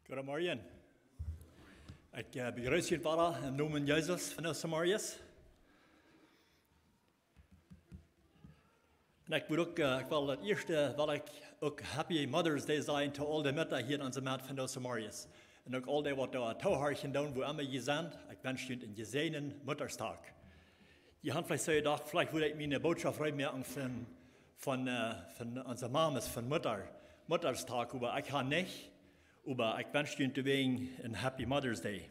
Goedemorgen. Ik begrüße jullie alle im Namen Jezus van Samarias. En ik wil het eerste wil ik ook Happy Mother's Day zijn to al de mütter hier in onze maat van Samarias. En ook al die wat daar touwhartje doen, wo immer je zijn. Ik wens jullie een gezegenden Mutterstag. Je had vielleicht so gedacht, vielleicht würde ich mir eine Botschaft reinmerken von unserer Mamas, von Mutterstag, aber ich kann nicht. Aber ich wünsche Ihnen deswegen ein Happy Mother's Day.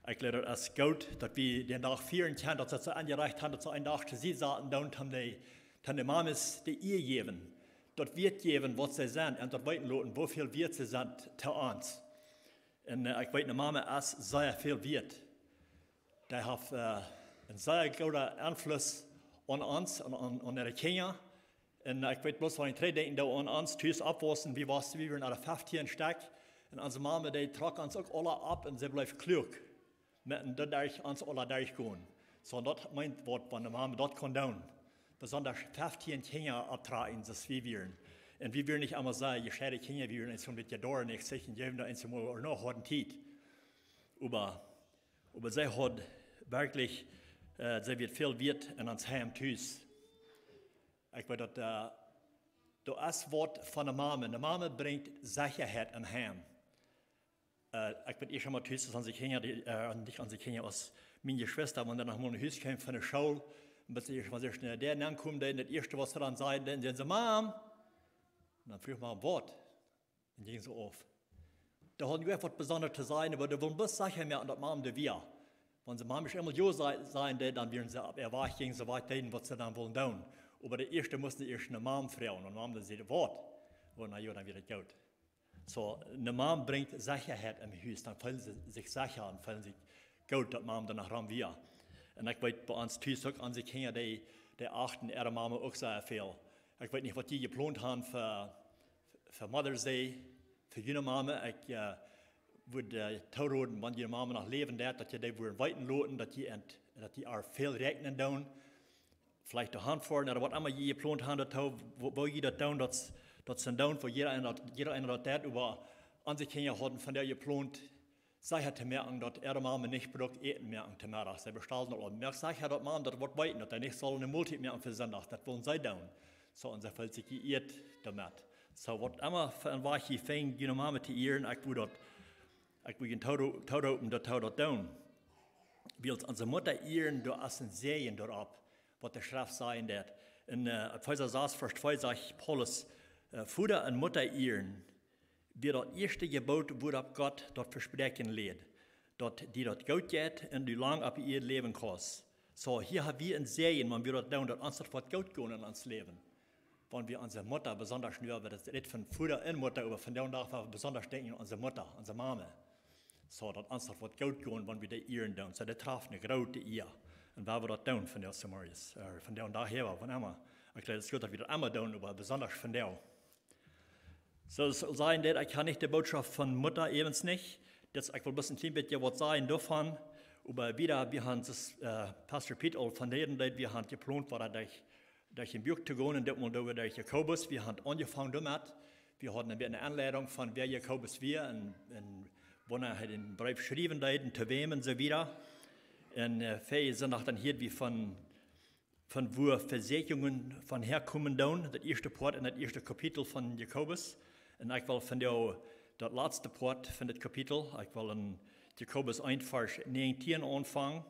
Ich glaube, es ist gut, dass wir den Tag feiern können, dass sie angereicht haben, dass sie einen Tag zu sie saßen, und haben die Mamas die ihr geben. Dort wird geben, was sie sind, und dort weiten lassen, wie viel wert sie sind zu uns. Und ich weiß, eine Mama ist sehr viel wert. Die hat einen sehr großen Einfluss an uns, an ihre Kinder. Und ich weiß bloß, wenn ich drei denken, da an uns Tüß abwassen, wie wir nach der 15 Stück. Und unsere Mama, die trug uns auch alle ab und sie bleibt klug. Mit dadurch uns alle durchgehen. So, das meint, was die Mama dort kann tun. Besonders 15 Kinder abtragen, das wir. Und wir will nicht einmal sagen, je schädige Kinder, wir wollen so mit der Dauer nicht sicher, geben da einmal oder noch heute Zeit. Aber sie hat wirklich, sie wird viel wert in uns Heim tüß. Ich weiß, dass das Wort von der Mama bringt Sicherheit in Heim. Ich bin schon mal tüß, an sich Kinder, nicht an sich Kinder, aus meiner Schwester, wenn dann nach meinem Haus kam von der Schule, und bis ich mal sehr schnell der ankommt, dann das erste, was sie dann sagen, dann sagen sie, Mom, und dann früh ich mal ein Wort, und gehen sie auf. Da hat etwas Besonderes zu sein, aber da wollen bloß sicher mehr an das Mom, der wir. Wenn sie Mom nicht immer jo sein, dann werden sie ab erwarten, so weit reden, was sie dann wollen tun. Aber der erste musste erst eine Mom fragen, und Mom dann sagt, Wort, und na ja, dann wird es gut. So, eine Mom bringt Sicherheit im Haus, dann fühlen sie sich sicher und fühlen sich gut, dass Mom danach ran wir. Und ich weiß, bei uns Tüß auch an sich Kinder, die achten ihre Mama auch sehr viel. Ich weiß nicht, was die geplant haben für Mother's Day, für jene Mama. Ich würde toten, wenn die Mama noch leben hat, dass die würden weiten loten, dass die auch viel rechnen tun. Vielleicht die Hand fahren, oder was immer die geplant haben, wo jeder tun, dass sie tun, wo jeder einer das über an sich Kinder hatten, von der geplant, sicher zu merken, dass ihre Mama nicht braucht, eten merken zu merken. Sie bestellen noch. Merkt sicher, dass Mama das wird weiten, dass er nicht soll eine Multi merken für Sonntag, das wollen sie tun. So, und sie fühlt sich geirrt damit. So, was immer für ein Weiche fängt, die Mama zu ehren, ich will ihn taudopen, das tun. Wir als unsere Mutter ehren, du hast ein Sehen darauf, was der Schrift sein wird. In Epheser 6, Vers 2 sagt Paulus, Vater und Mutter ehren, wie das erste Gebot, wo Gott dort versprechen lädt, die dort gut geht und die lang ab ihr Leben kannst. So, hier haben wir ein Sehen, wenn wir dort tun, dass uns das gut gehen in uns Leben. Wenn wir unsere Mutter besonders nur, das nicht von Vater und Mutter, aber von der darf wir besonders denken an unsere Mutter, unsere Mama. So, dass uns das gut gehen, wenn wir die ehren tun. So, das traf eine große Ehe. Und weil wir das tun von der Samarias, von der und daher, von immer. Ich glaube, es ist gut, dass wir das immer tun, aber besonders von der. So, es soll sein, dass ich kann nicht die Botschaft von Mutter eben nicht. Das, ich will ein bisschen was sagen davon. Aber wieder, wir haben das, Pastor Peter von denen, wir haben geplant, war durch den Buch zu gehen, und das mal durch Jakobus. Wir haben angefangen damit. Wir hatten eine Anleitung von wer Jakobus wir, und wo er den Brief geschrieben hat, zu wem und so wieder. Und viele sind auch dann hier wie von wo Versicherungen von herkommen, das erste Part in das erste Kapitel von Jakobus. Und ich will von das letzte Part von dem Kapitel, ich will in Jakobus 1, Vers 19 anfangen.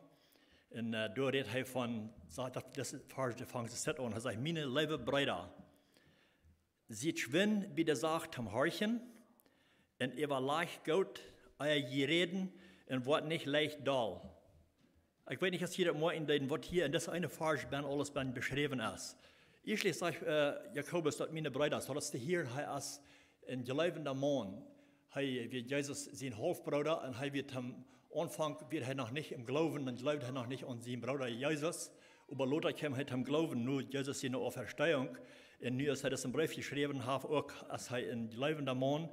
Und da redet er von, das Vers, der fängt sich an, er sagt, meine liebe Brüder, sie schwinn, wie der sagt, am Horchen, und ihr war leicht gut, euer Gereden, und wird nicht leicht dull. Ich weiß nicht, was hier was hier in das eine Vers alles beschrieben ist. Erstlich sagt Jakobus, dass meine Brüder, so dass hier ist, in geleibender Mann, wird Jesus sein Halbbruder, und wird am Anfang wird er noch nicht im Glauben, dann glaubt er noch nicht an seinen Bruder Jesus, aber Lothar kam halt am Glauben, nur Jesus seine Auferstehung, und nur als er das im Brief geschrieben hat, auch als er ein geleibender Mann,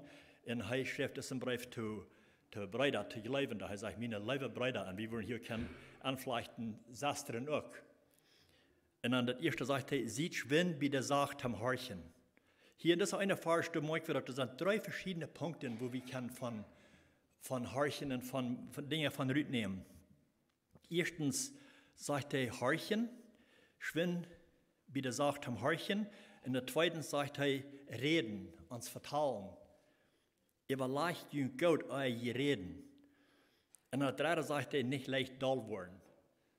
und er schreibt das im Brief zu Brüder, zu Geleibender, er sagt, meine liebe Brüder, und wir wollen hier kein anflechten Sastren auch. Und dann das erste sagt er, sieht, wenn wie der sagt, am Horchen. Hier in dieser eine Vers, das sind 3 verschiedene Punkte, wo wir von von Horchen und von Dingen von Rüt nehmen. Erstens sagt er Horchen, schwinn, wie der sagt am Horchen. Und der zweiten sagt er Reden, uns vertrauen. Überleicht jung Gott je reden. Und der dritte sagt er nicht leicht dull worden.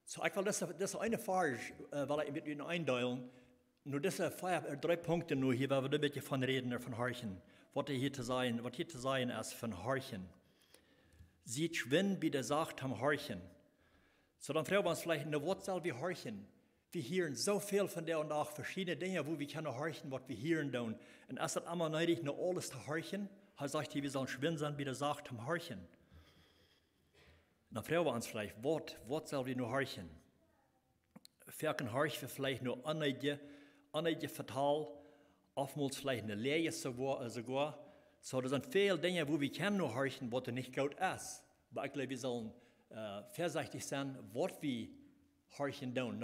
So ich will das eine Frage, weil ich mit Ihnen einteilen. Nur diese 3 Punkte nur hier, weil wir ein bisschen von reden oder von Horchen. Was hier zu sein ist von Horchen. Sieht schwinn, wie der sagt am Horchen. So dann fragen wir uns vielleicht, was soll wir horchen? Wir hören so viel von der und auch verschiedene Dinge, wo wir können horchen, was wir hören tun. Und ist das immer nötig, nur alles zu horchen? Er sagt hier, wir sollen schwinn sein, wie der sagt am Horchen. Dann fragen wir uns vielleicht, was soll wir nur horchen? Verken horchen wir vielleicht nur einige Vertal, oftmals vielleicht eine Lehre sogar. So, das sind viele Dinge, wo wir können nur horchen, was nicht gut ist. Aber ich glaube, wir sollen vorsichtig sein, was wir horchen tun.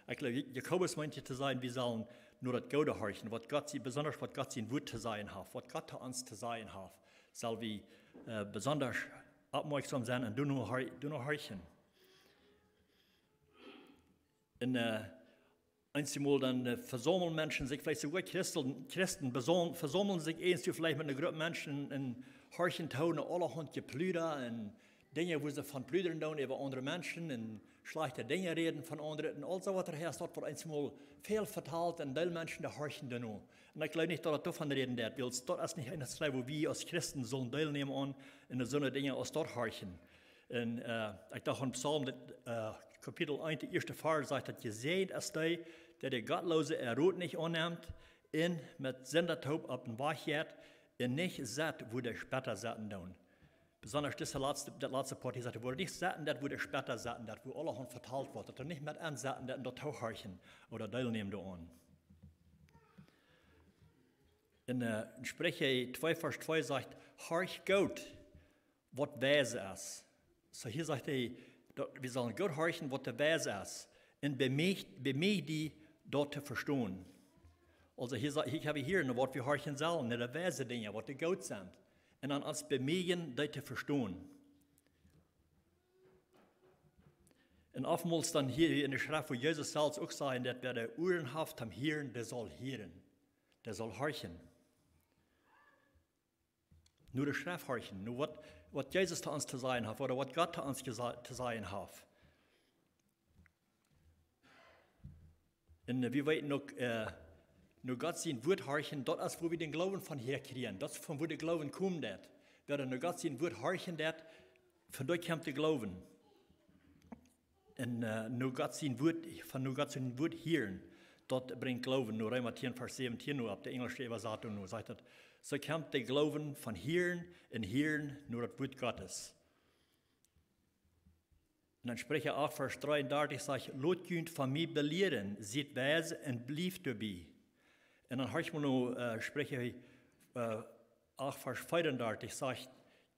Ich glaube, Jakobus meinte zu sagen, wir sollen nur das Gute horchen, besonders was Gott in Wuet zu sein hat, was Gott zu uns zu sein hat, soll wir besonders aufmerksam sein und nur horchen. Und einmal dann versammeln Menschen sich, vielleicht sogar Christen versammeln sich vielleicht mit einer Gruppe Menschen und horchen tun allerhand Geplüder und Dinge, wo sie von Plüdern tun über andere Menschen und schlechte Dinge reden von anderen und all so was daher dort wird einmal viel verteilt und die Menschen, die horchen dann auch. Und ich glaube nicht, dass davon reden wird, weil dort ist nicht eine Zeit, wo wir als Christen sollen teilnehmen an in so eine Dinge als dort horchen. Und ich dachte an Psalm, Kapitel 1, der erste Vers sagt, dass ihr seht, als der Gottlose Rot nicht annimmt, und mit Sendertaub auf den Weg geht, und nicht satt, wo der später satten tun. Besonders das letzte Part, die sagte, wo nicht satten, wo der später satten, wo allerhand verteilt wird, dass er nicht mit ansatten, dass dort auch horchen oder teilnehmen an. In Sprüche 2, Vers 2 sagt, horch Gott, was weise ist. So hier sagt er, wir sollen Gott horchen, was der weise ist. Und bemüht die, dort zu verstehen. Also hier habe ich hier ein Wort, wir horchen sollen, nicht der weise Dinge, was die Gott sind. Und dann uns bemühen, das zu verstehen. Und oftmals dann hier in der Schrift, wo Jesus selbst auch sagt, dass wer der Ohren hat am Hören, der soll hören. Der soll horchen. Nur der Schrift horchen. Nur was Jesus zu uns zu sagen hat, oder was Gott zu uns zu sagen hat. Und wir weten noch, nur Gott sein Wort horchen, dort ist, wo wir den Glauben von herkriegen. Das ist von wo der Glauben kommt. Wer nur Gott sein Wort horchen, von dort kommt der Glauben. Und nur Gott sein Wort hören, dort bringt Glauben. Nur Römer 10, Vers 17 nur ab, der englische Übersetzung nur sagt das. So kommt der Glauben von Hören und Hören nur das Wort Gottes. Und dann spreche auch Vers 33, sagt, Lot könnt von mir belehren, seht weise und blieb dabei. Und dann höre ich mal noch, spreche ich auch Vers 34, sagt,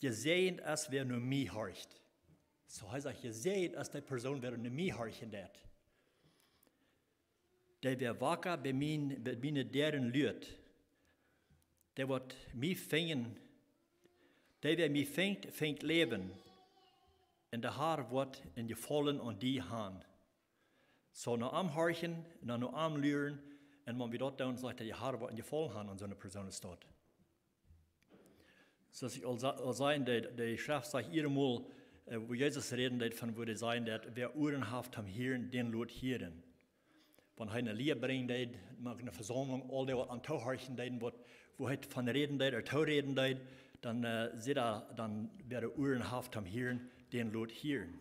ihr seht es, wer nur mich horcht. So heißt es, ihr seht es, die Person, wer nur mich horchen wird. Der wer wacker bei mir deren lürt, der wird mich fängen, der wer mich fängt leben. Und der Haar wird in die Vollen und die Hand. So nur am Horchen, nur am Lüren, und wenn wir dort down sagt, die Haar wird in die Vollen Hand und so eine Person ist dort. So ich will sagen, die Schrift sagt einmal, wo Jesus redet, von wo er sagen, dass wer Ohren hat am Hören, den lot hören. Wenn er eine Lehre bringt, eine Versammlung, all die, was an Tau horchen, wo er von reden, oder Tau reden, dann sieht er, dann wer der Ohren hat am Hören, den lot hören.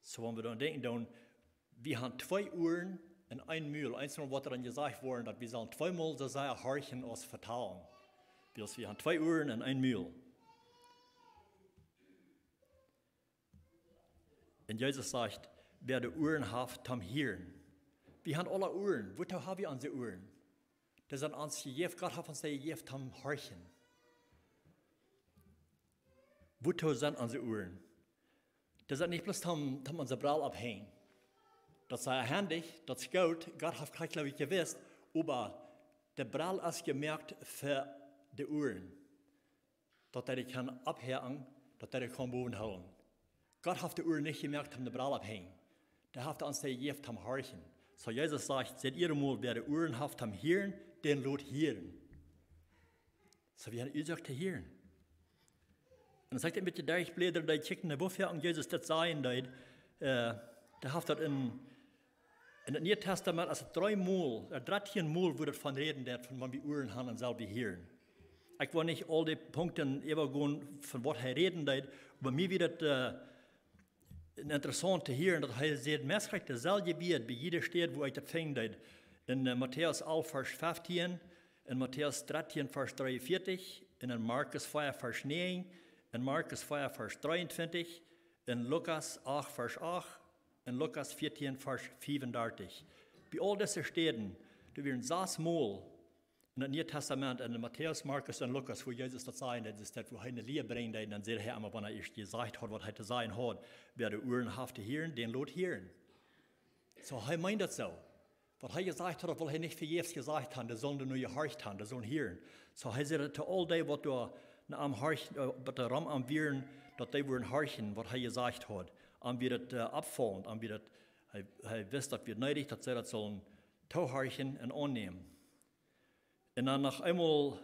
So wenn wir dann denken, dann, wir haben 2 Ohren und ein Mühl. Einmal wird dann gesagt worden, dass wir sollen 2-mal so sehr horchen als vertrauen. Wir haben 2 Ohren und ein Mühl. Und Jesus sagt, wer die Ohren hat, tam hören. Wir haben alle Ohren. Wozu haben wir unsere Ohren? Das sind uns gegeben, Gott hat uns gegeben, tam horchen. Wozu sind unsere Ohren? Das sind nicht bloß tam unsere Brille abhängen. Das sei handig, das ist gut, Gott hat gleich, glaube ich, gewusst, aber der Brille ist gemerkt für die Ohren. dat hij kan abhängen, dat hij kan bovenhouden. Gott heeft de Uhr nicht gemerkt, om de Brall abhängen. Der heeft ons de geeft am Harchen. So Jesus sagt, seht ihr mal, wer de Uhren haft am Hirn, den lot Hirn. So wie ihr sagt, Hirn. Und dann sagt er mit der Deichbläder, die kicken, wofür an Jesus das sein, der haft das in het Nieuwe Testament, als het 13 Mal wordt van reden, dat van man wie Uhren haben und selber Hirn. Ich will nicht all die Punkte übergehen, von was er reden deed, aber mir wird es interessant zu hören, dass er sagt, meistens dasselbe wird, bei jeder Stadt, wo ich das fing deed. In Matthäus 11, Vers 15, in Matthäus 13, Vers 43, in Markus 4, Vers 9, in Markus 4, Vers 23, in Lukas 8, Vers 8, in Lukas 14, Vers 35. Bei all diesen Städten, da werden 6 Mal in het Nieuwe Testament, in Matthäus, Markus und Lukas, wo Jesus das sagt, das ist das, wo er eine Lehre bringt, und dann sagt er immer, wenn er erst gesagt hat, was er zu sagen hat, wer die Uhren haft zu hören, den lot hören. So, er meint das so. Was er gesagt hat, will er nicht vergebens gesagt haben, das sollen nur gehorcht haben, das sollen hören. So, er sagt, to all day, was du am Horchen, was der Ram am Viren, dass die wollen horchen, was er gesagt hat. Und wir das abfallen, und wir das, er wisst, dass wir neidig, dass sie das sollen tauhorchen und annehmen. Und dann noch einmal,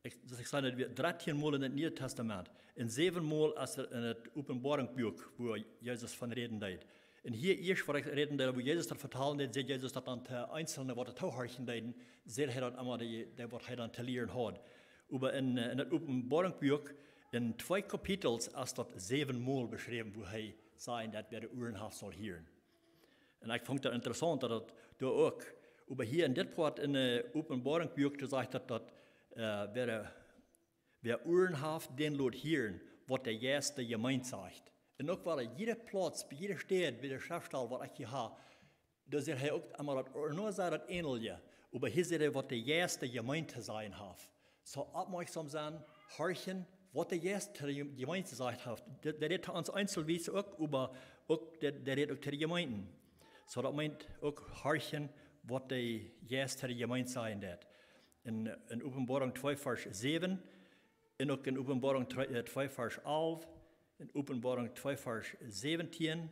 ich sage, 13 Mal in das Neue Testament, und 7 Mal als in das Offenbarungsbuch, wo Jesus von reden deed. Und hier erst, wo ich reden deed, wo Jesus das vertalen deed, sieht Jesus, dass dann Einzelne, die tauhorchen deeden, sieht er das immer, was er dann zu lehren hat. Aber in das Offenbarungsbuch, in 2 Kapitels, ist das 7 Mal beschrieben, wo er sagt, dass wer die Uhren hat, soll hören. Und ich fand das interessant, dass das auch. Aber hier in dit Part in der Offenbarungsbuch sagt, dass wer Ohren hat, den lot hören, was der erste Gemeinde sagt. Und auch war jeder Platz, bei jeder Stadt, bei der Schriftstelle, was ich hier habe, da sagt er auch einmal, nur sagt das Ähnliche, aber hier sagt er, was der erste Gemeinde zu sein hat. So aufmerksam sein, horchen, was der erste Gemeinde zu sein hat. Der redet uns einzelweise auch, aber auch der redet auch zu den Gemeinden. So das meint auch horchen, was die erste Gemeinde sein wird. In Offenbarung 2, Vers 7, und auch in Offenbarung 2, Vers 11, in Offenbarung 2, Vers 17,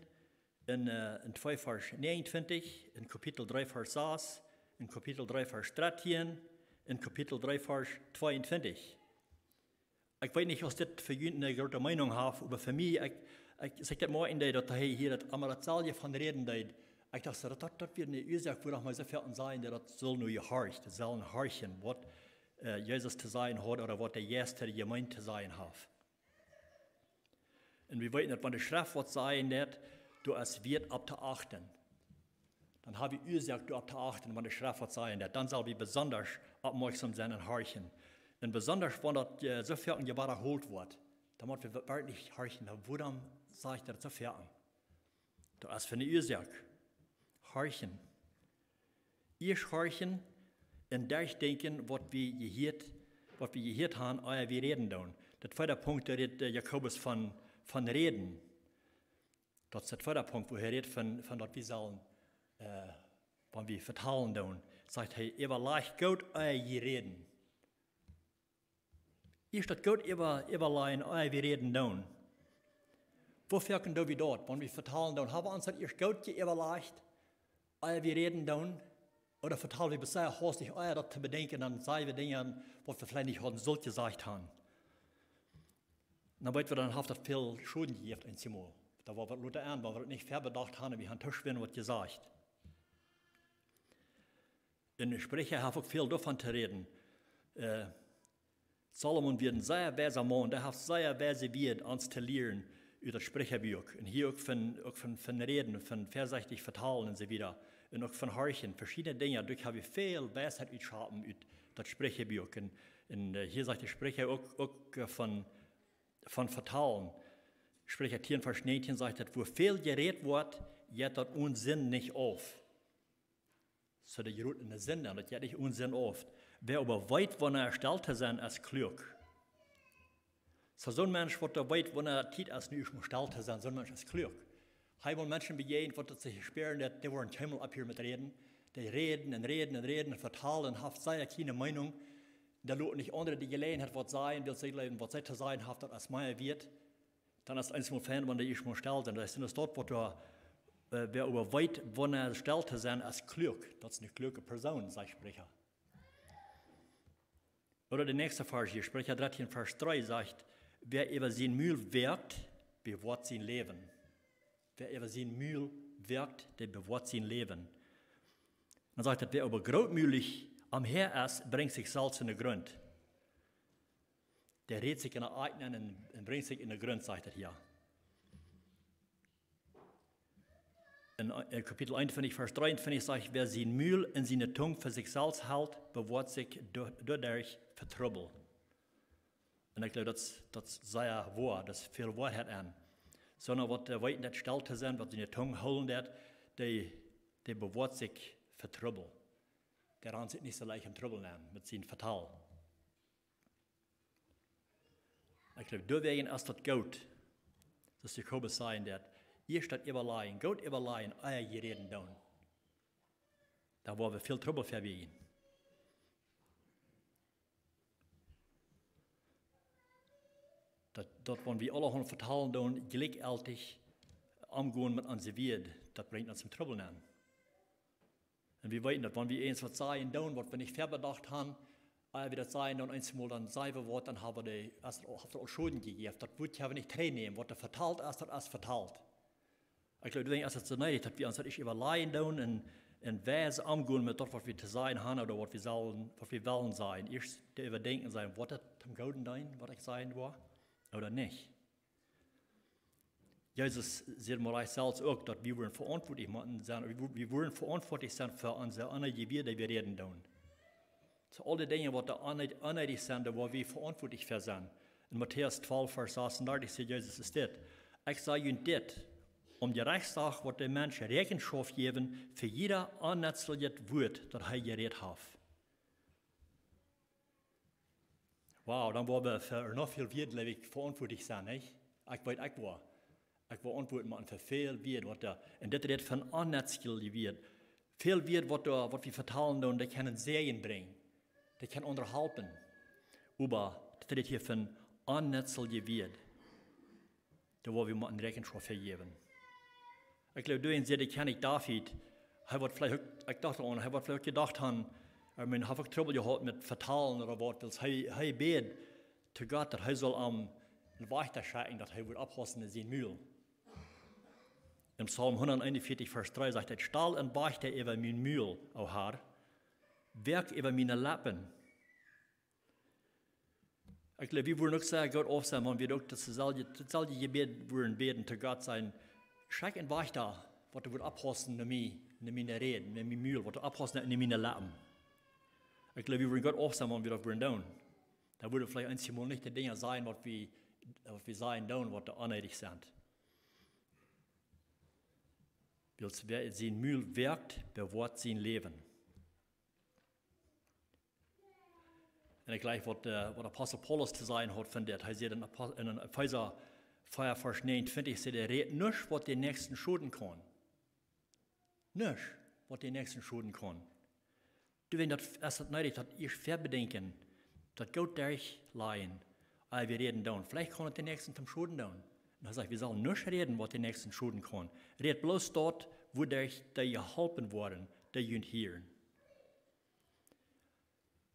in 2, Vers 29, in Kapitel 3, Vers 6, in Kapitel 3, Vers 13, in Kapitel 3, Vers 22. Ich weiß nicht, was das für jeden eine große Meinung hat, aber für mich, ich sage das mal in der, dass er hier das Amarazalie von reden deed. Ich dachte, das wird eine Ursache, wo mal so viel sein, das soll nur gehorcht, das soll horchen, was Jesus zu sein hat oder was der erste Gemeinde zu sein hat. Und wir wissen, wenn die Schrift was sein wird, du es wird ab zu achten. Dann habe ich Ursache, du ab zu achten, wenn die Schrift was sein wird. Dann soll wir besonders aufmerksam sein und horchen. Und besonders, wenn das so viel geholt wird, dann muss wir wirklich horchen, warum sage ich das so viel? Das ist für eine Ursache. Horchen. Erst horchen und durchdenken, was wir gehört haben, euer wir reden dann. Der zweite Punkt, da redet Jakobus von reden. Das ist der zweite Punkt, wo er redet von dass wir sollen, wenn wir vertalen dann. Sagt er, ihr leicht Gott euer je reden. Erst das Gott überleihen euer wir reden dann. Wofür können wir dort, wenn wir vertalen dann, haben wir uns das erst Gott überleicht, wir reden dann, oder vertalen wir bisher hastig, das zu bedenken, dann sagen wir Dinge, was wir vielleicht nicht hatten, sollte gesagt haben. Dann wird wir dann das viel Schulden gegeben, ein Zimmer. Da war was Luther an, weil wir das nicht verbedacht haben, wir haben Tischwind was gesagt. In den Sprecher habe ich auch viel davon zu reden. Salomon wird ein sehr weiser Mann, der hat sehr weise Wert, uns zu lehren über das Sprecherbuch. Und hier auch von Reden, von vorsichtig vertalen und so weiter. Und auch von Horchen, verschiedene Dinge. Dadurch habe ich viel Weisheit geschaffen über das Sprecherbuch. Und hier sagt der Sprecher auch von Vertalen. Sprecher 10, Vers 19 sagt, wo viel geredet wird, geht das Unsinn nicht auf. So der gerät in den Sinn, das geht nicht Unsinn auf. Wer aber weit, wenn er erstellt sein, ist klug. So ein Mensch, der weit, wenn er Zeit ist, nicht erstellt sein, so ein Mensch ist klug. Hij wil Menschen begegnen, die sich sperren, die wollen Himmel ab hier mit reden. Die reden und reden und reden und vertalen, haben sehr keine Meinung. da lot nicht andere die Gelegenheit, was sein, will sie leben, was sie zu sein hat, als mehr wird, dann ist eins mal Fan, wenn der ich mal stellt, und das ist dort, wo du, wer über weit, wenn er stellt zu sein, als klug, das ist eine kluge Person, sagt Sprecher. Oder der nächste Vers hier, Sprecher 13, Vers 3 sagt, wer über sein Mühl wirkt, bewahrt sein Leben. Wer über sein Mühl wirkt, der bewahrt sein Leben. Dann sagt er, wer aber großmühlig am Herr ist, bringt sich Salz in den Grund. Der redet sich in der eigenen und bringt sich in den Grund, sagt er hier. In Kapitel 21, Vers 23 sagt, wer sein Mühl in seine Zunge für sich Salz hält, bewahrt sich dadurch für Trouble. Und ich glaube, das sei ja wahr, das ist viel Wahrheit an. Sondern was der Weiten nicht stellt zu sein, was in der Zunge holen hat, der bewahrt sich für Trouble. Der ran sich nicht so leicht in Trouble an mit seinem Vertal. Ich glaube, deswegen ist das gut, dass Jakobus sagen wird, ihr steht überleihen, Gott überleihen, euer Gereden tun. Da war wir viel Trouble für ihn. Dat wenn wir alle vertalen doen, gelijkaltig omgaan met onze wereld, dat brengt ons in Trouble aan. Und wir weten, dass wenn wir eins was sagen, was wir nicht verbedacht haben, wir das sagen, dann einmal dann sagen wir was, dann haben wir erst auch Schulden gegeben. Das wird ja nicht teilnehmen. Was verteilt ist, das ist verteilt. Ich glaube, deswegen ist es so nötig, dass wir uns das nicht überleihen tun und Weise umgehen mit dem, was wir zu sagen haben oder was wir wollen sein. Erst überdenken sein, was das zum Guten sein, was ich sagen will, oder nicht. Jesus sagt mir selbst auch, dass wir verantwortlich sind, wir wollen verantwortlich sein für unsere anderen Gebiete, die wir reden tun. So alle Dinge, die anderen sind, wo wir verantwortlich für sind. In Matthäus 12, Vers 36 sagt Jesus ist das. Ich sage Ihnen das, die Rechtstag, wo die Menschen Rechenschaft geben, für jeder unnützliche Wort, das er geredet hat. Wow, dann wollen wir für noch viel Wert verantwortlich sein, nicht? Ich weiß, ich war antworten für viel Wert, und das redet von unnützlichen Wert. Viel Wert, was wir vertalen, und die können Serien bringen, die können unterhalten. Aber das redet hier von unnützlichen Wert. Da wollen wir eine Rechenschaft vergeben. Ich glaube, du seht, ich kenne David, er wird vielleicht gedacht haben, ich habe Trouble gehabt mit Vertalen oder was, er bet zu Gott, dass er soll einen Wächter schicken, dass er wird abhosten in sein Mühl. Im Psalm 141, Vers 3 sagt er, Stahl und Wächter über mein Mühl, o Herr, Werk über meine Lappen. Ich glaube, wir wollen auch sagen, Gott aufsagen, wenn wir auch das soll die Gebet wollen beten zu Gott sein, schick einen Wächter, was du wird abhosten in meine Reden, in mein Mühl, was du abhosten in meine Lappen. Ich glaube, wir wollen Gott aufsagen, wenn wir das wollen tun. Da würde vielleicht einmal nicht die Dinge sein, was wir sagen tun, was da unnötig sind. Wer sein Mühl wirkt, bewahrt sein Leben. Und ich gleich, was Apostel Paulus zu sagen hat, von der, er sagt in Epheser 4, Vers 29, er redet nicht, was den Nächsten schulden kann. Nicht, was den Nächsten schulden kann. Du, wenn das erst nötig, dass ihr verbedenken, dass Gott euch leihen, aber wir reden dann. Vielleicht kann er den Nächsten zum Schulden tun. Und er sagt, wir sollen nicht reden, was den Nächsten schulden kann. Red bloß dort, wo die geholfen worden, die jünt hier.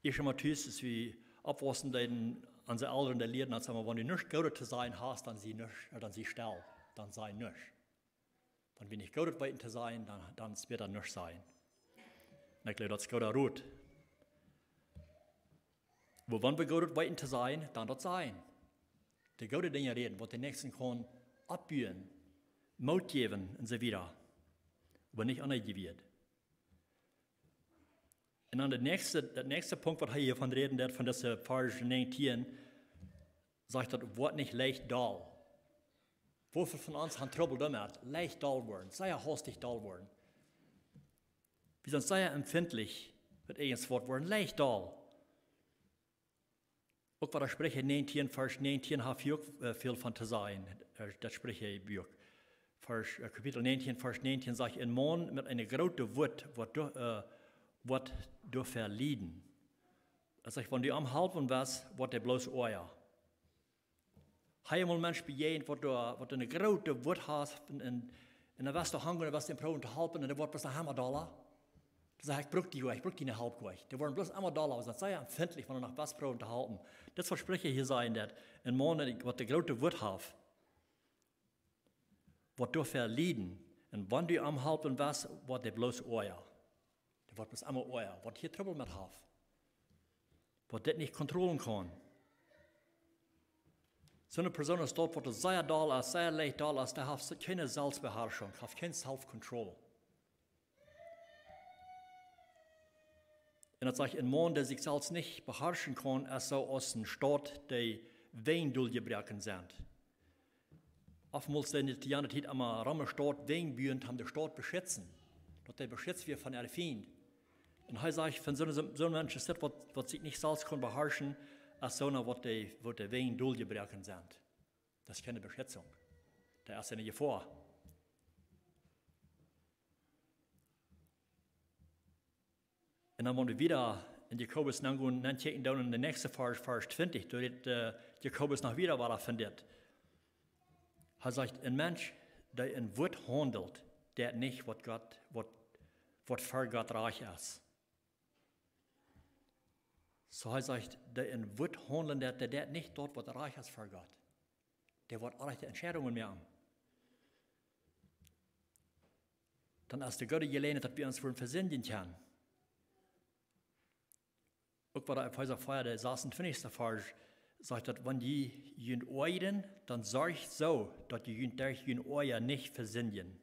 Ich schon mal tüß, dass wir abwassen, unsere Eltern, die lehren, dass wenn du nicht gut zu sein hast, dann sie still, dann sei nicht. Wenn wir nicht gut weiter zu sein, dann wird er nicht sein. Und ich glaube, das ist gut Rot. Wo wenn wir gut weiter zu sein, dann das sein. Die gute Dinge reden, was den Nächsten kann abbühen, Mut geben und so weiter. Aber nicht anergewiert. Und dann der nächste Punkt, was hier von reden wird, von dieser Vers 19, sagt, das wird nicht leicht dull. Wofür von uns haben Trouble damit? Leicht dull werden, sehr hastig dull werden. Wir sind sehr empfindlich mit eigenes Wort werden, leicht dull. Auch was der Sprecher 19, Vers 19, habe ich auch viel von zu sagen. Das Sprecher im Buch. Kapitel 19, Vers 19 sagt, ein Mann mit einer großen Wut wird du verlieden. Als ich von dir am halben was, wird der bloß euer. Einmal Mensch bejehen, wat eine große Wut hast, in der Weste hangen, was den Proben zu halten, und der wird bloß ein $100. Da sag ich brauch die eine halb gleich. Die wollen bloß $1, das sei ja empfindlich, wenn er nach was Proben zu halten. Das verspreche ich hier sein, dass in morgen, was der große Wut hat, wird du verliehen. Und wenn du am halben was, wird der bloß euer. Der wird bloß einmal euer. Wird hier Trouble mit haben. Wird das nicht kontrollieren kann. So eine Person ist dort, wo sehr doll ist, sehr leicht doll ist, der hat keine Selbstbeherrschung, hat keine Self-Control. Und das sage ich, ein Mann, der sich selbst nicht beherrschen kann, ist so aus einem Staat, der Wein durchgebrochen sind. Oftmals sind die Jahren die am Rammerstaat Weinbühnen haben den Staat beschützen, dass der beschützt wird von ihren Feinden. Und hier sage ich, von so einem Menschen ist das, was sich nicht selbst kann beherrschen, als so einer, wo der Wein durchgebrochen sind. Das ist keine Beschätzung. Da ist eine Gefahr. Und dann wollen wir wieder in Jakobus nachgehen, dann checken wir in den nächsten Vers 20, da wird Jakobus noch wieder was findet. Er sagt, ein Mensch, der in Wut handelt, der nicht, was für Gott reich ist. So er sagt, der in Wut handeln, der nicht dort, was reich ist für Gott. Der wird alle Entscheidungen machen. Dann ist der Gott gelernt, dass wir uns versündigen können. Auch bei der Epheser Feier, der 26. Vers, sagt, dass wenn die jünd euren, dann sorgt so, dass die jünd euer nicht versündigen.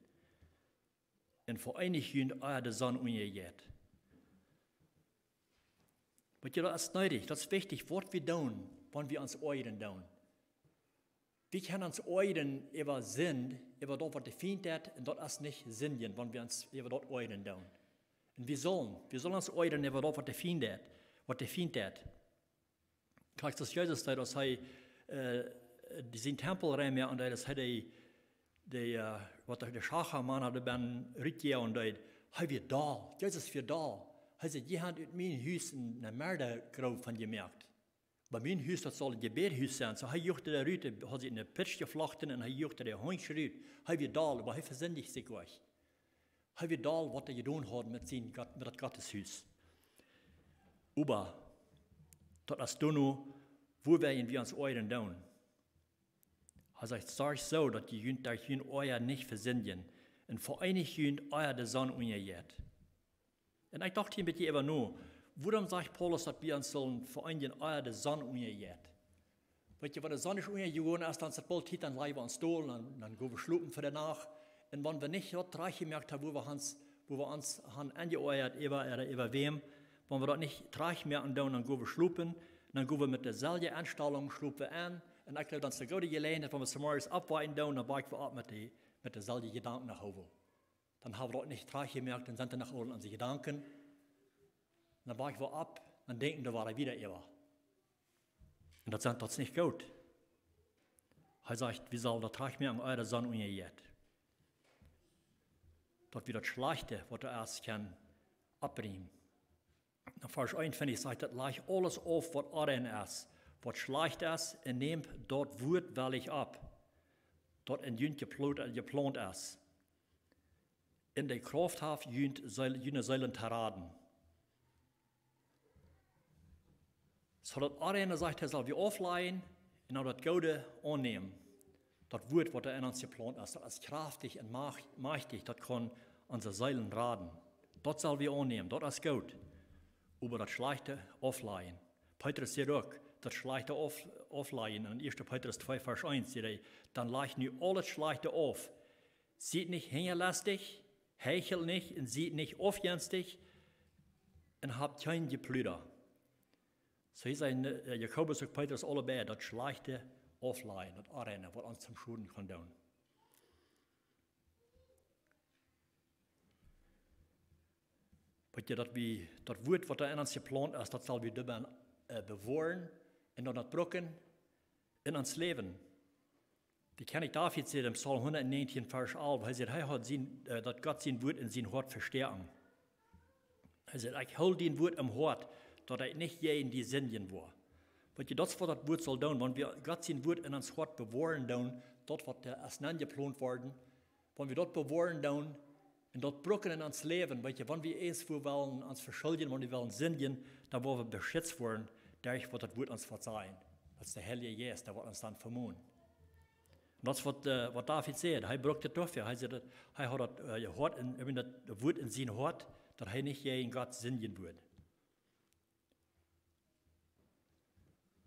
Und vor einig jünd euer der Sonne ungeht. Aber das ist nötig, das ist wichtig, was wir tun, wenn wir uns euren tun. Wir können uns euren über Sinn, über dort, was der Feind hat, und das ist nicht sündigen, wenn wir uns über dort euren tun. Und wir sollen uns euren über dort, was der Feind hat. Gleich das Jesus sagt, dass er diesen Tempel rein und das hat was der Schachermann hat beim Rückkehr und er wird da, Jesus wird da. Er sagt, ihr habt in meinem Haus eine Mördergrube von gemerkt. Bei meinem Haus, das soll ein Gebethaus sein. So, er juchte der Rüte, hat sich in der Pitsch geflochten und er juchte der Hund schreit. Er wird da, aber er versündigt sich euch. Er wird da, was er getan hat mit das Gotteshaus. Aber, das ist nur, wo werden wir uns euren tun? Er sagt, sag so, dass die Jünd euer nicht versündigen und vereinigt Jünd euer der Sonne ungeht. Und ich dachte hier mit dir aber nur, warum sagt Paulus, dass wir uns sollen vereinigen euer der Sonne ungeht? Weil wenn die Sonne ungegangen ist, dann ist das bald dann leider uns Stuhl, dann gehen wir schlupen für danach. Und wenn wir nicht dort reich gemerkt haben, wo wir uns angeeuert über wem, wenn wir dort nicht reich merken, dann gehen wir schlupen, dann gehen wir mit derselben Einstellung schlupen an. Und ich glaube, dann ist der gute Gelegenheit, wenn wir zum Morgen abwarten, dann weichen wir ab mit derselben Gedanken nach Hause. Dann haben wir dort nicht reich gemerkt, dann sind wir nach oben an die Gedanken. Dann weichen wir ab, dann denken wir, war wieder über. Und das ist nicht gut. Er sagt, wir sollen das reich merken, eure Sonne ungeht. Dort wir das Schlechte, was er erst kann, abbringen. In Vers 1 finde ich, sagt, das leicht alles auf, was Aren ist. Was schlecht ist, und nehmt dort Wuet wellig ab. Dort in jünd geplant ist. In der Kraft hat jüne Säulen teraden. So dat Aren sagt, er soll wir aufleihen, und auch das Gute annehmen. Das Wuet, was in uns geplant ist, das ist kraftig und mächtig, das kann unsere Säulen raden. Das soll wir annehmen, das ist gut. Aber das Schlechte aufleihen. Petrus sagt auch, das Schlechte aufleihen. In 1. Petrus 2, Vers 1 sagt er, dann leicht nu alles Schlechte auf. Sieht nicht hingerlastig, hechelt nicht und sieht nicht aufjenstig und habt kein Geplüder. So hier sagen Jakobus und Petrus alle beide, das Schlechte aufleihen, das Arena, was uns zum Schulden kann tun. Das Wort, was da in uns geplant ist, das soll wir dabei bewahren und dann das brücken in uns Leben. Die kann ich David sehen im Psalm 119, Vers 11, er sagt, dass Gott sein Wort in sein Hort verstärken. Er sagt, ich hol den Wort im Hort, dat hij nicht je in die Sindien war. Want je, dat is wat dat Woet soll doen, wenn wir Gott sein Wort in ons hart bewahren doen, dat wat als geplant worden, wenn wir dat bewahren doen, und dat brücken in ons Leben, weet je, wenn wir eens voor wollen uns verschuldigen, wenn wir wollen Sindien, dann wollen wir beschützt werden, durch was das Wort uns verzeihen. Dat is de Heilige Geest, der wird uns dann vermogen. Und das ist, was David sagt. Er braucht das dafür. Er sagt, er hat das Wort in sein Hart, dass er nicht je in Gott sündigen wird.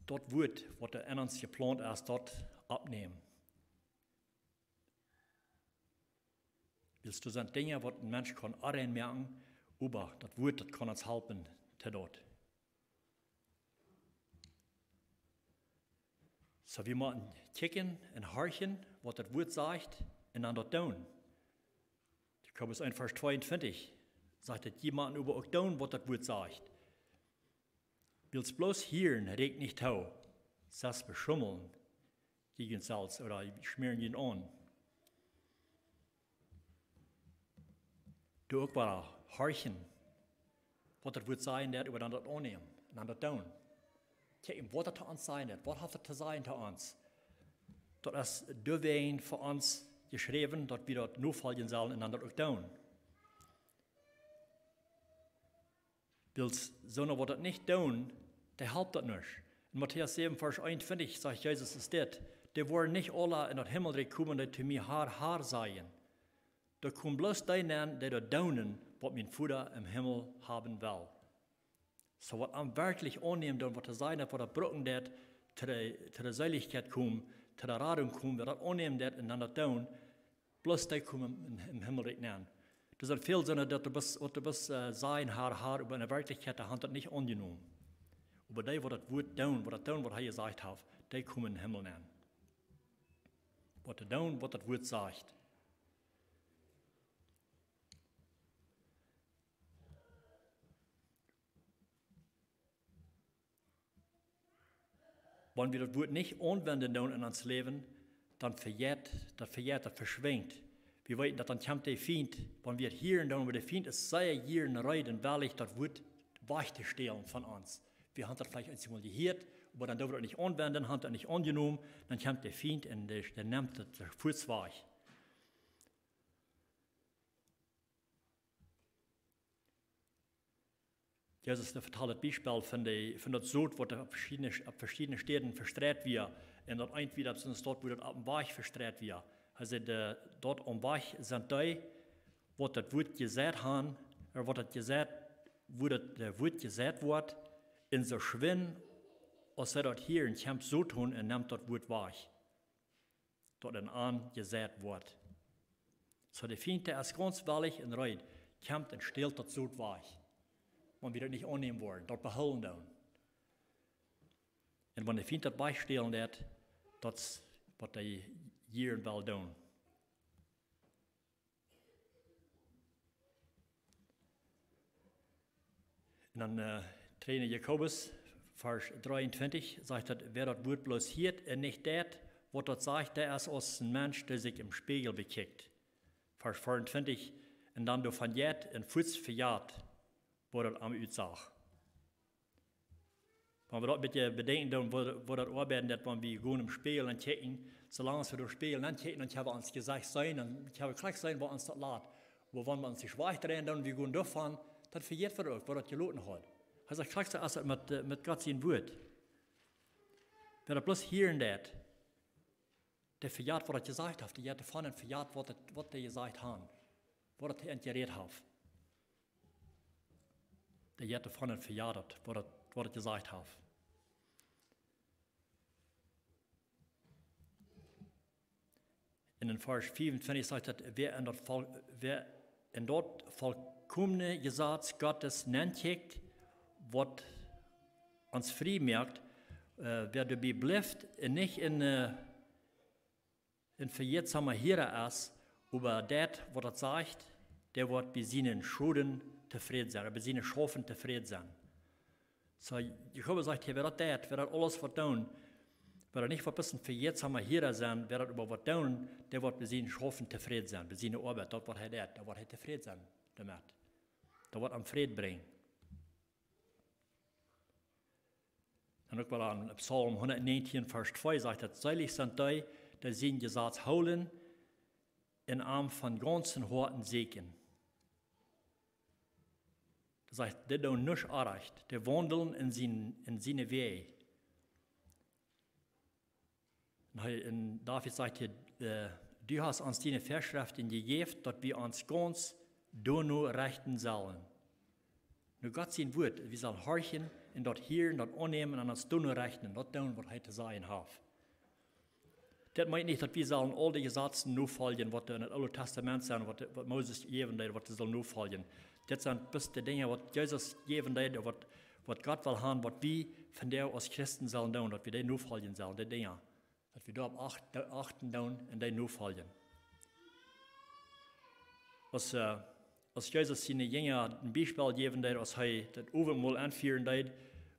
Dort Wort, was er in uns geplant ist, dort abnehmen. Willst du sind Dinge, was ein Mensch kann anmerken, aber das Wort, das kann uns helfen, zu dort. So wir müssen kicken und horchen, was das Wort sagt, und dann das tun. Jakobus 1, Vers 22 sagt, dass jemand über auch tun, was das Wort sagt. Willst bloß hören, regt nicht tau, das beschummeln gegen Salz oder schmieren ihn an. Du auch mal horchen, was das Wort sagen, der über dann das annehmen, und dann das tun. Kijk, wat het te ons zijn, wat heeft het te zijn te ons? Dat is de wijn voor ons geschreven, dat we dat nu volgen zullen en dan dat ook doen. Wils zonen wat dat niet doen, der helpt dat niet. In Matthäus 7, Vers 21 sagt Jesus is dit, die worden niet alle in het hemmelrijk komen, die te mij haar zijn. Da komen bloos die aan, die dat doen, wat mijn Vader im Himmel haben will. So wat am wirklich annehmen, dann wat er sein hat, wat er brücken dat, zu der Seiligkeit kommen, zu der Radung kommen, wat er annehmen dat und dann das tun, bloß die kommen im Himmel rein. Das sind viel Sinne, dass du bist sein, haar, aber in der Wirklichkeit, der Hand hat nicht angenommen. Aber die, wat das Wort tun, was er gesagt hat, die kommen im Himmel rein. Was er tun, was das Wort sagt. Wenn wir das Wort nicht anwenden in uns Leben, dann das verschwindet. Wir wissen, dass dann kommt der Feind, wenn wir hier und der Feind ist sehr hier in Reden, weil ich das Wort weichzustellen von uns. Wir haben das vielleicht einmal gehört, aber dann dürfen wir das nicht anwenden, haben das nicht angenommen, dann kommt der Feind und der nimmt das Fuß weich. Das ist ein vertales Beispiel von das Sod, was auf verschiedenen Städten verstreut wird. Und dort entweder auf so einer Stadt, wo das auf dem Weg verstreut wird. Also dort am Weg sind die, was das Wort gesagt haben, oder was das gesagt, wo das Wort gesagt wird, in so schwinn, als sie dort hier in Camp so tun und nimmt das Wort weg. Dort an gesagt wird. So der Feind, der ist ganz willig und reid, kommt und stellt das Sod weg. Wenn wir das nicht annehmen wollen, dort behalten tun. Und wenn der Feind das beistellen wird, das ist, was der hier will tun. Und dann trainer Jakobus, Vers 23, sagt, dass wer das Wort bloß hört und nicht das, was das sagt, der ist als ein Mensch, der sich im Spiegel bekickt. Vers 24, und dann du von jet und Fuß verjagt, wo das am Utsach. Wenn wir das mit dir bedenken, wo das arbeiten, dass wenn wir gehen im Spiel und checken, solange wir durch Spiel und checken, dann haben wir uns gesagt sein, und ich habe gleich sein, wo uns das lädt. Wo wenn wir uns nicht weich drehen, dann wir gehen durchfahren, dann verjährt wir auch, wo das geloten hat. Also ich krieg's erst mit Gott sein Wort. Wer das bloß hier und das, der verjährt, was er gesagt hat, der hat davon verjährt, was der gesagt hat, was er entgeredet hat. Der hat davon verjährt, was er gesagt hat. In den Vers 25 sagt er, wer in dort vollkommene Gesetz Gottes nennt, was uns frei merkt, wer dabei bleibt, nicht in verjetsamer Hira ist, aber das, was er sagt, der wird bei seinen Schulden zufrieden sein, bei seinen Schafen zufrieden sein. So, Jakobus sagt hier, wer das alles tun, wer das nicht ein bisschen verjetsamer Hira sein, wer das über was tun, der wird bei seinen Schafen zufrieden sein, bei seiner Arbeit, dort wird da wird er zufrieden sein damit. Der wird am Frieden bringen. Und auch mal an Psalm 119, Vers 2 sagt er, selig sind die sein Gesetz holen, in Arm von ganzen Horten Segen. Das heißt, die tun nicht erreicht, die wandeln in seine Wege. Und David sagt hier, du hast uns deine Vorschriften gegeben, dass wir uns ganz rechten sollen. Nur Gott sein Wort, wir sollen horchen und dort hören, dort annehmen und uns rechten, dort tun, was er zu sagen hat. Das meint nicht, dass wir sollen all die Gesetze nachfolgen, was in dem Alten Testament sind, was Moses gegeben hat, was sie sollen nachfolgen. Das sind bis die Dinge, was Jesus gegeben hat, was Gott will haben, was wir von der als Christen sollen tun, dass wir die nachfolgen sollen, die Dinge. Dass wir darauf achten tun und die nachfolgen. Als Jesus seine Jünger ein Beispiel gegeben hat, als er das Ovenmal anführen hat,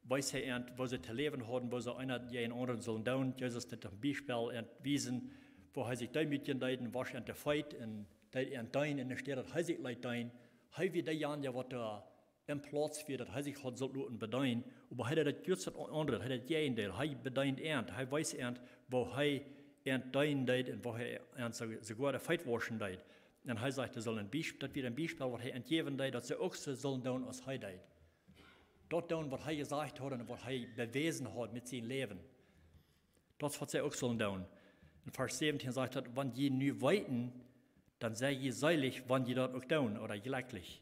weiß er, wo sie zu leben haben, wo sie einer den anderen sollen tun. Jesus hat ein Beispiel entwiesen, wo er sich damit gedacht was er feit und er dein in der Stadt, dass er sich leid dein. Er wie die Jan, was da im Platz wird, dass er sich hat sollten bedeuten. Aber er hat das andere, er hat jeden Teil, er bedient er weiß wo er dein deut und wo er sogar der Feit waschen deut. Und er sagt, das wird ein Beispiel, was er entgeben deut, dass sie auch so sollen tun, als er deut. Dort tun, was er gesagt hat und was er bewiesen hat mit seinem Leben. Das, was sie auch sollen tun. In Vers 17 sagt er, wenn je nu weiten, dann sei je seilig, wenn je dort auch tun, oder glücklich.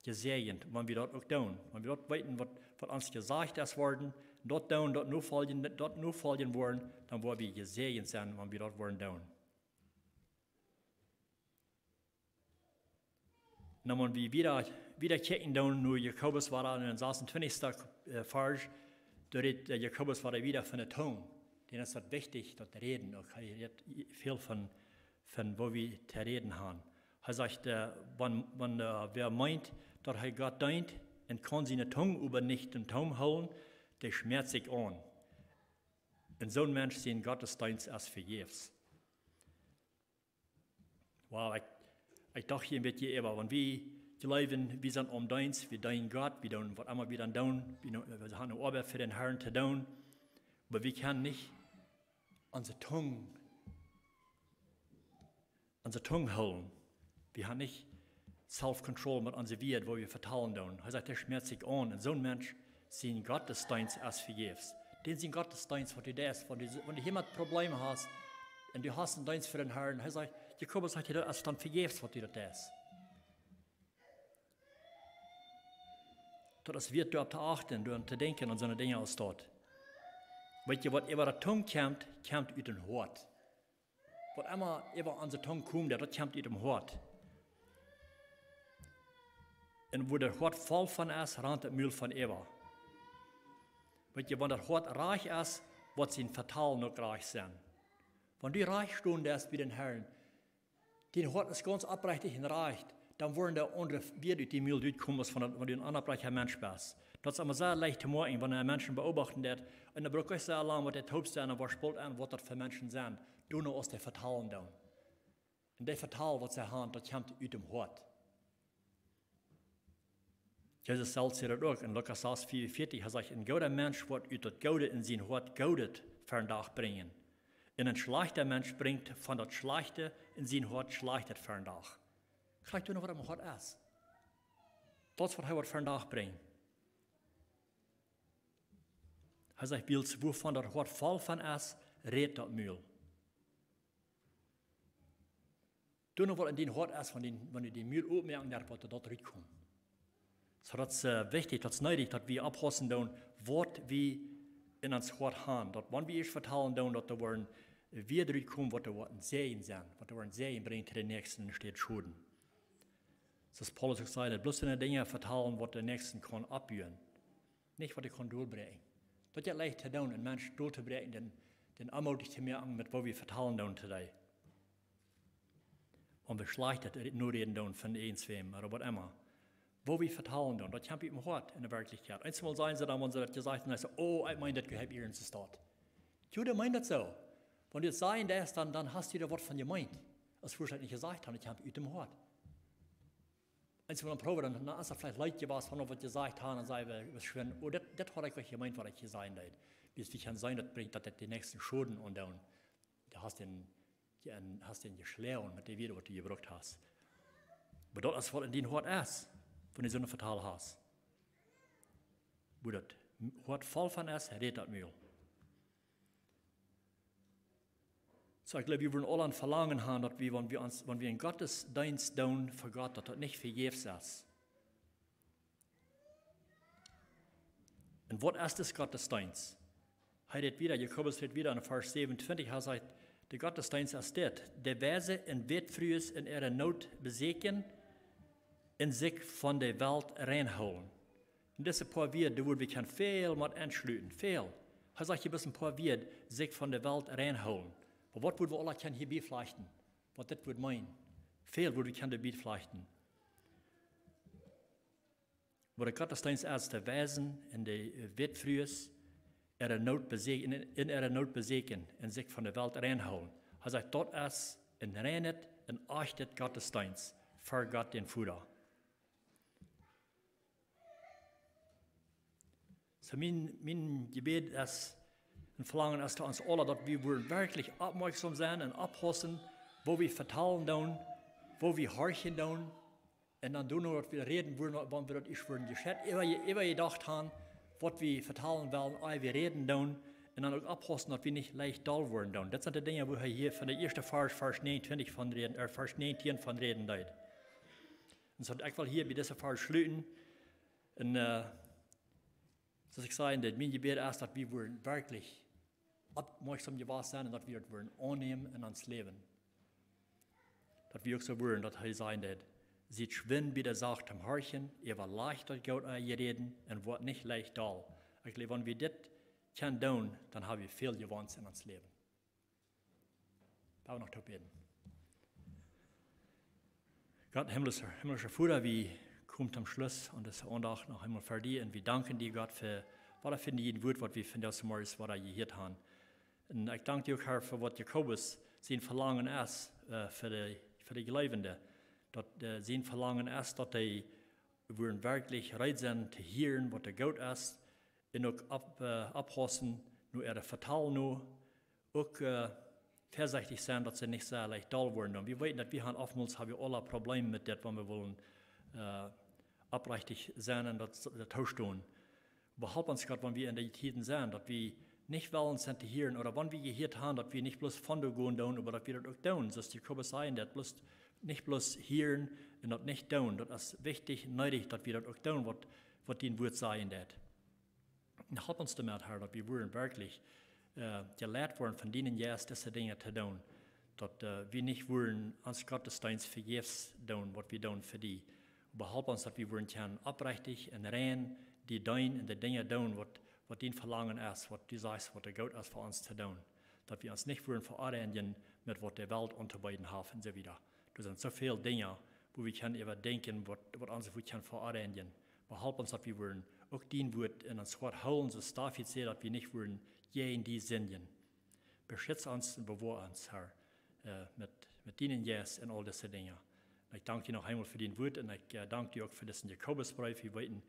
Gesegnet, wenn wir dort auch tun. Wenn wir dort weiten, was uns gesagt ist worden, dort tun, dort nur folgen wollen, dann wollen wir gesegnet sein, wenn wir dort wollen tun. Und dann wollen wir wieder kicken tun, nur Jakobus war da in den 26. Vers, da redet Jakobus war da wieder von der Tongue. Denn es ist wichtig, dort zu reden. Er redet viel von wo wir zu reden haben. Er sagt, wenn wer meint, dass er Gott dient und kann seine Tongue über nicht den Taum holen, der schmerzt sich an. Und so ein Mensch sehen Gottesdienst als vergebens. Wow, ich dachte hier ein bisschen über, wenn wir glauben, wir sind Dienst, wir dienen Gott, wir tun, was immer wir dann tun, wir haben eine Arbeit für den Herrn zu tun, aber wir können nicht unsere Tongue holen. Wir haben nicht Self-Control mit unserer Welt, wo wir vertrauen tun. Er sagt, der schmerzt sich an. Und so ein Mensch sehen Gottesdienst als vergebens. Den sehen Gottesdienst, was du das, wenn du jemand Probleme hast und du hast einen Dienst für den Herrn, er sagt, Jakobus sagt, das ist dann vergebens, was du das. Das wird du zu achten, du zu denken an so eine Dinge aus dort. Weißt du, was über die Tongue kommt aus dem Hort. Was immer über unsere Tongue kommt, das kommt aus dem Hort. Und wo der Hort voll von ist, rannt das Müll von über. Weißt du, wenn das Hort reich ist, wird sein Vertal noch reich sein. Wenn du reich stehst wie den Herrn, den Hort ist ganz abrichtig und reich, dann wollen der andere wieder die Müll durchkommen, wenn du ein anerreicher Mensch bist. Das ist immer sehr leicht zu machen, wenn ein Menschen beobachten wird. Und dann braucht ich sehr lange, was der Taubste sein und was spielt an, was das für Menschen sind. Du nur aus der Vertalen da. Und der Vertal, was sie haben, das kommt aus dem Hort. Jesus sagt sich das auch in Lukas 6,44, er sagt, ein guter Mensch wird aus das Gute in sein Hort Gutes fernach bringen. Und ein schlechter Mensch bringt von das Schlechte in sein Hort Schlechtes fernach. Kijk du noch, was im Hort ist. Das, was er fernach bringt. Er sagt, wovon das Hort voll von ist, redet das Müll. Du noch, was in den Hort ist, wenn du den Müll aufmerken darfst, was dort reinkommt. So, das ist wichtig, das ist nötig, dass wir abpassen, was wir in uns Hort haben. Dass, wenn wir es vertalen, dass da wollen wir reinkommen, was da ein Segen sind, was da ein Segen bringt, den Nächsten steht Schulden. Das ist Paulus gesagt, bloß in den Dingen vertalen, was der Nächsten kann abüben. Nicht, was er kann durchbringen. Das ist leicht zu tun, einen Menschen durchzubringen, den anmutig zu merken, mit wo wir vertalen tun today. Und wir schlecht nur reden tun von irgendwem, oder was immer. Wo wir vertalen tun, das kommt im Hort in der Wirklichkeit. Einmal sagen sie dann, wenn sie das gesagt haben, oh, ich meine, das gehört ihr in der Stadt. Jude meint das so. Wenn du das sagen darfst, dann hast du das Wort von gemeint. Als wir es nicht gesagt haben, das kommt aus dem Hort. Als wir dann probieren, dann ist er vielleicht Leute gewesen, von was gesagt haben, und sagen wir, was schön, oh, das hat ich euch gemeint, was ich hier sein will. Wie kann sein, das bringt, dass das die nächsten Schulden und dann, du hast den geschlagen mit dem Video, was du gebraucht hast. Aber das ist, was in den Hort ist, wenn du so eine Vertal hast. Wo das Hort voll von ist, redet das Mühl. So, ich glaube, wir wollen alle ein Verlangen haben, dass wir, wenn wir einen Gottesdienst tun für Gott, dass das nicht vergebens ist. Und was ist das Gottesdienst? Jakobus redet wieder in Vers 27, er sagt, der Gottesdienst ist das, der Weise in Wetfrühes in ihrer Not beseken, in sich von der Welt reinholen. Und das ist ein paar Wörter, wo wir können viel mit anschließen, viel. Er sagt, hier ein paar Wörter, sich von der Welt reinholen. Aber was würden wir alle hier beiflechten? Was das würde meinen? Viel würde wir dabei flechten. Wo der Gottesdienst ist, der Wesen in der Wetfrühes, in ihrer Not besegen, in sich von der Welt reinholen. Er sagt, dort ist ein reinet, ein echtet Gottesdienst für Gott den Vater. So mein Gebet ist, ein Verlangen ist zu uns alle, dass wir wirklich aufmerksam sein und abpassen, wo wir vertalen tun, wo wir horchen tun, und dann tun wir, dass wir reden würden, wann wir das ich würden geschätzt, immer gedacht haben, was wir vertalen wollen, wir reden tun, und dann auch abpassen, dass wir nicht leicht dull werden tun. Das sind die Dinge, wo er hier von der ersten Vers 29 von reden, Vers 19 von reden tut. Und so ich will hier bei dieser Vers schließen, und so ich sage, mein Gebet ist, dass wir wirklich aufmerksam gewesen sein und dass wir das annehmen in uns Leben. Dass wir auch so wollen, dass er sein wird, sie schwimmen bei der Sacht am Horchen, war leicht dort Gott reden und wird nicht leicht da. Ich glaube, wenn wir das können tun, dann haben wir viel gewonnen in uns Leben. Da noch zu beten. Gott, himmlischer Vater, wie kommt am Schluss und das Andacht noch einmal für dich und wir danken dir, Gott, für was für jeden Wort, was wir von der Morgens, was wir gehört haben. Und ich danke dir auch, Herr, für was Jakobus sein Verlangen ist, für die Glaubenden. Dass sein Verlangen ist, dass die wirklich bereit sind, zu hören, was der Gott ist, und auch abpassen, nur ihre Vertal nur, auch vorsichtig sein, dass sie nicht sehr leicht dull werden. Und wir wissen, dass wir oftmals haben wir alle Probleme mit dem, wenn wir wollen abrichtig sein und das tun. Behalten uns Gott, wenn wir in der Tiden sind, dass wir nicht wollen sentieren oder wenn wir gehört haben, dass wir nicht bloß von der gehen tun, aber dass wir das auch tun. So ist die Jakobus sagen, dass nicht bloß hören und das nicht tun. Das ist wichtig, nötig, dass wir das auch tun, was den Wort sagen wird. Und help uns damit, Herr, dass wir wirklich gelehrt werden von denen, diese Dinge zu tun. Dass wir nicht wollen, als Gottesdienst vergebens tun, was wir tun für die. Behalb uns, dass wir können abrichtig und rein die tun und die Dinge tun, was den Verlangen ist, was du sagst, was der Gott ist für uns zu tun. Dass wir uns nicht verarbeiten mit was der Welt unterbeiden haben und so weiter. Da sind so viele Dinge, wo wir können überdenken, was uns wir können verarbeiten. Behalb uns, dass wir auch den Wort in uns Wort holen, so David sagt, dass wir nicht je in die Sinnen. Beschütze uns und bewahre uns, Herr, mit denen Yes und all diese Dinge. Und ich danke dir noch einmal für den Wort und ich danke dir auch für diesen Jakobusbrief. Wir wissen,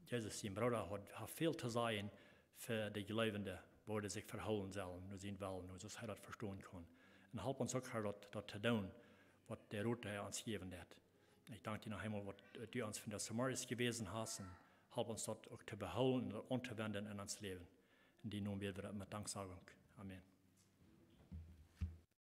Jesus, sein Bruder, hat viel zu sagen für die Glaubenden, wo er sich verholen sollen, nur sein Willen, nur dass er das verstehen kann. Und help uns auch, Herr, das zu tun, was der Rote uns geben wird. Ich danke dir noch einmal, was du uns von der Samaris gewesen hast und help uns dort auch zu beholen und anzuwenden in uns Leben. In die Namen beten wir mit Danksagung. Amen.